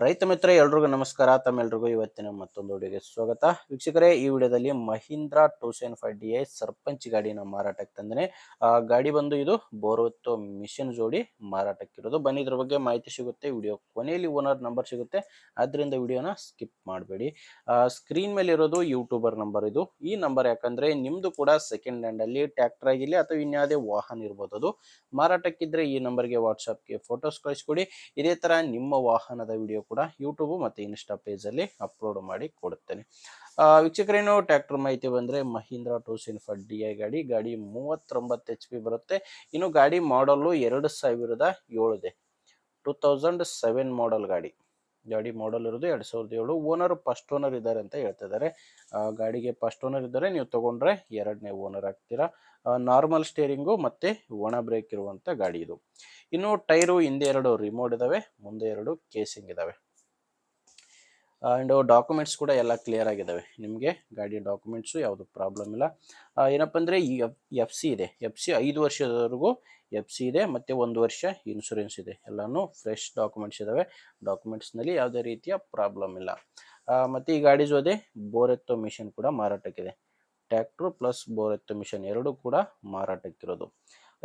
ರೈತ ಮಿತ್ರ ಎಲ್ರಿಗೂ ನಮಸ್ಕಾರ. ತಮ್ಮೆಲ್ರಿಗೂ ಇವತ್ತಿನ ಮತ್ತೊಂದು ವಿಡಿಯೋಗೆ ಸ್ವಾಗತ. ವೀಕ್ಷಕರೇ, ಈ ವಿಡಿಯೋದಲ್ಲಿ ಮಹೀಂದ್ರ 275 DI ಸರ್ಪಂಚ್ ಗಾಡಿನ ಮಾರಾಟಕ್ಕೆ ತಂದರೆ ಗಾಡಿ ಬಂದು ಇದು ಬೋರ್ವೆತ್ತು ಮಿಷಿನ್ ಜೋಡಿ ಮಾರಾಟಕ್ಕಿರೋದು. ಬನ್ನಿ ಇದ್ರ ಬಗ್ಗೆ ಮಾಹಿತಿ ಸಿಗುತ್ತೆ. ವಿಡಿಯೋ ಕೊನೆಯಲ್ಲಿ ಓನರ್ ನಂಬರ್ ಸಿಗುತ್ತೆ, ಆದ್ದರಿಂದ ವಿಡಿಯೋನ ಸ್ಕಿಪ್ ಮಾಡಬೇಡಿ. ಸ್ಕ್ರೀನ್ ಮೇಲೆ ಇರೋದು ಯೂಟ್ಯೂಬರ್ ನಂಬರ್. ಇದು ಈ ನಂಬರ್ ಯಾಕಂದ್ರೆ ನಿಮ್ದು ಕೂಡ ಸೆಕೆಂಡ್ ಹ್ಯಾಂಡ್ ಅಲ್ಲಿ ಟ್ರ್ಯಾಕ್ಟರ್ ಆಗಿರಲಿ ಅಥವಾ ಇನ್ಯಾವುದೇ ವಾಹನ ಇರ್ಬೋದು, ಅದು ಮಾರಾಟಕ್ಕಿದ್ರೆ ಈ ನಂಬರ್ಗೆ ವಾಟ್ಸಪ್ಗೆ ಫೋಟೋಸ್ ಕಳಿಸ್ಕೊಡಿ. ಇದೇ ತರ ನಿಮ್ಮ ವಾಹನದ ವಿಡಿಯೋ ಕೂಡ ಯೂಟ್ಯೂಬ್ ಮತ್ತೆ ಇನ್ಸ್ಟಾ ಪೇಜ್ ಅಲ್ಲಿ ಅಪ್ಲೋಡ್ ಮಾಡಿ ಕೊಡುತ್ತೇನೆ. ವೀಕ್ಷಕರೇನು ಟ್ರ್ಯಾಕ್ಟರ್ ಮಾಹಿತಿ ಬಂದ್ರೆ ಮಹೀಂದ್ರ 275 ಗಾಡಿ 39 HP ಬರುತ್ತೆ. ಇನ್ನು ಗಾಡಿ ಮಾಡಲು 2007 ಇದೆ. 2007 ಮಾಡಲ್ ಗಾಡಿ ಮಾಡಲ್ ಇರೋದು 2007. ಓನರ್ ಫಸ್ಟ್ ಓನರ್ ಇದ್ದಾರೆ ಅಂತ ಹೇಳ್ತಾ ಇದ್ದಾರೆ. ಗಾಡಿಗೆ ಫಸ್ಟ್ ಓನರ್ ಇದ್ದಾರೆ, ನೀವು ತಗೊಂಡ್ರೆ ಎರಡನೇ ಓನರ್ ಆಗ್ತೀರಾ. ನಾರ್ಮಲ್ ಸ್ಟೇರಿಂಗು ಮತ್ತೆ ಒಣ ಬ್ರೇಕ್ ಇರುವಂತ ಗಾಡಿ ಇದು. ಇನ್ನು ಟೈರು ಹಿಂದೆ 2 ರಿಮೋಟ್ ಇದಾವೆ, ಮುಂದೆ 2 ಕೇಸಿಂಗ್ ಇದಾವೆ. ಅಂಡ್ ಡಾಕ್ಯುಮೆಂಟ್ಸ್ ಕೂಡ ಎಲ್ಲ ಕ್ಲಿಯರ್ ಆಗಿದ್ದಾವೆ. ನಿಮಗೆ ಗಾಡಿ ಡಾಕ್ಯುಮೆಂಟ್ಸು ಯಾವುದು ಪ್ರಾಬ್ಲಮ್ ಇಲ್ಲ. ಏನಪ್ಪ ಅಂದರೆ ಈ ಎಫ್ ಸಿ ಇದೆ. ಎಫ್ ಸಿ 5 ವರ್ಷದವರೆಗೂ ಎಫ್ ಸಿ ಇದೆ, ಮತ್ತು 1 ವರ್ಷ ಇನ್ಶೂರೆನ್ಸ್ ಇದೆ. ಎಲ್ಲನೂ ಫ್ರೆಶ್ ಡಾಕ್ಯುಮೆಂಟ್ಸ್ ಇದ್ದಾವೆ. ಡಾಕ್ಯುಮೆಂಟ್ಸ್ನಲ್ಲಿ ಯಾವುದೇ ರೀತಿಯ ಪ್ರಾಬ್ಲಮ್ ಇಲ್ಲ. ಮತ್ತು ಈ ಗಾಡಿ ಜೊತೆ ಬೋರ್ ಎತ್ತೋ ಮಿಷನ್ ಕೂಡ ಮಾರಾಟಕ್ಕಿದೆ. ಟ್ರ್ಯಾಕ್ಟ್ರು ಪ್ಲಸ್ ಬೋರ್ ಎತ್ತೋ ಮಿಷನ್ ಎರಡೂ ಕೂಡ ಮಾರಾಟಕ್ಕಿರೋದು.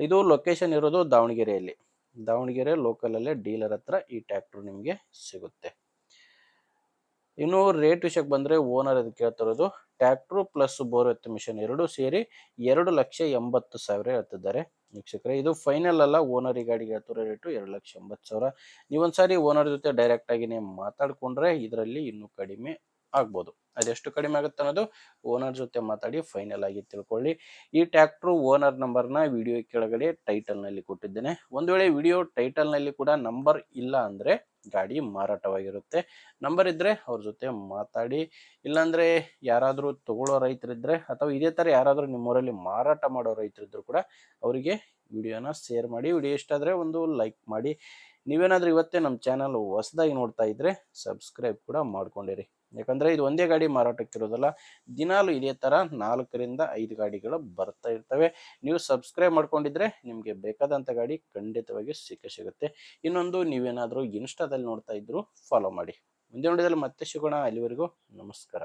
ಇದು ಲೊಕೇಶನ್ ಇರೋದು ದಾವಣಗೆರೆಯಲ್ಲಿ. ದಾವಣಗೆರೆ ಲೋಕಲಲ್ಲೇ ಡೀಲರ್ ಹತ್ರ ಈ ಟ್ರ್ಯಾಕ್ಟರ್ ನಿಮಗೆ ಸಿಗುತ್ತೆ. ಇನ್ನು ರೇಟ್ ವಿಷಯಕ್ಕೆ ಬಂದರೆ ಓನರ್ ಅದಕ್ಕೆ ಕೇಳ್ತಿರೋದು ಟ್ರ್ಯಾಕ್ಟ್ರು ಪ್ಲಸ್ ಬೋರ್ ಎತ್ತು ಮಿಷನ್ ಎರಡೂ ಸೇರಿ 2,80,000 ಹೇಳ್ತಿದ್ದಾರೆ. ವೀಕ್ಷಕರೇ, ಇದು ಫೈನಲ್ ಅಲ್ಲ. ಓನರ್ ಈ ಗಾಡಿಗೆ ಹೇಳ್ತಿರೋ ರೇಟು 2,80,000. ನೀವೊಂದ್ಸಾರಿ ಓನರ್ ಜೊತೆ ಡೈರೆಕ್ಟ್ ಆಗಿನೇ ಮಾತಾಡ್ಕೊಂಡ್ರೆ ಇದರಲ್ಲಿ ಇನ್ನೂ ಕಡಿಮೆ ಆಗ್ಬೋದು. ಅದೆಷ್ಟು ಕಡಿಮೆ ಆಗುತ್ತೆ ಅನ್ನೋದು ಓನರ್ ಜೊತೆ ಮಾತಾಡಿ ಫೈನಲ್ ಆಗಿ ತಿಳ್ಕೊಳ್ಳಿ. ಈ ಟ್ರ್ಯಾಕ್ಟ್ರು ಓನರ್ ನಂಬರ್ನ ವಿಡಿಯೋ ಕೆಳಗಡೆ ಟೈಟಲ್ನಲ್ಲಿ ಕೊಟ್ಟಿದ್ದೇನೆ. ಒಂದು ವೇಳೆ ವಿಡಿಯೋ ಟೈಟಲ್ನಲ್ಲಿ ಕೂಡ ನಂಬರ್ ಇಲ್ಲ ಅಂದರೆ ಗಾಡಿ ಮಾರಾಟವಾಗಿರುತ್ತೆ. ನಂಬರ್ ಇದ್ದರೆ ಅವ್ರ ಜೊತೆ ಮಾತಾಡಿ. ಇಲ್ಲಾಂದರೆ ಯಾರಾದರೂ ತಗೊಳ್ಳೋ ರೈತರಿದ್ದರೆ ಅಥವಾ ಇದೇ ಥರ ಯಾರಾದರೂ ನಿಮ್ಮೂರಲ್ಲಿ ಮಾರಾಟ ಮಾಡೋ ರೈತರಿದ್ದರೂ ಕೂಡ ಅವರಿಗೆ ವಿಡಿಯೋನ ಶೇರ್ ಮಾಡಿ. ವಿಡಿಯೋ ಇಷ್ಟ ಆದರೆ ಒಂದು ಲೈಕ್ ಮಾಡಿ. ನೀವೇನಾದರೂ ಇವತ್ತೇ ನಮ್ಮ ಚಾನಲ್ ಹೊಸದಾಗಿ ನೋಡ್ತಾ ಇದ್ದರೆ ಸಬ್ಸ್ಕ್ರೈಬ್ ಕೂಡ ಮಾಡ್ಕೊಂಡಿರಿ. ಯಾಕಂದರೆ ಇದು ಒಂದೇ ಗಾಡಿ ಮಾರಾಟಕ್ಕಿರೋದಲ್ಲ, ದಿನಾಲು ಇದೇ ಥರ 4 ರಿಂದ 5 ಗಾಡಿಗಳು ಬರ್ತಾ ಇರ್ತವೆ. ನೀವು ಸಬ್ಸ್ಕ್ರೈಬ್ ಮಾಡ್ಕೊಂಡಿದ್ರೆ ನಿಮಗೆ ಬೇಕಾದಂಥ ಗಾಡಿ ಖಂಡಿತವಾಗಿ ಸಿಗುತ್ತೆ. ಇನ್ನೊಂದು, ನೀವೇನಾದರೂ ಇನ್ಸ್ಟಾದಲ್ಲಿ ನೋಡ್ತಾ ಇದ್ದರೂ ಫಾಲೋ ಮಾಡಿ. ಮುಂದೆ ವಿಡಿಯೋದಲ್ಲಿ ಮತ್ತೆ ಸಿಗೋಣ. ಅಲ್ಲಿವರೆಗೂ ನಮಸ್ಕಾರ.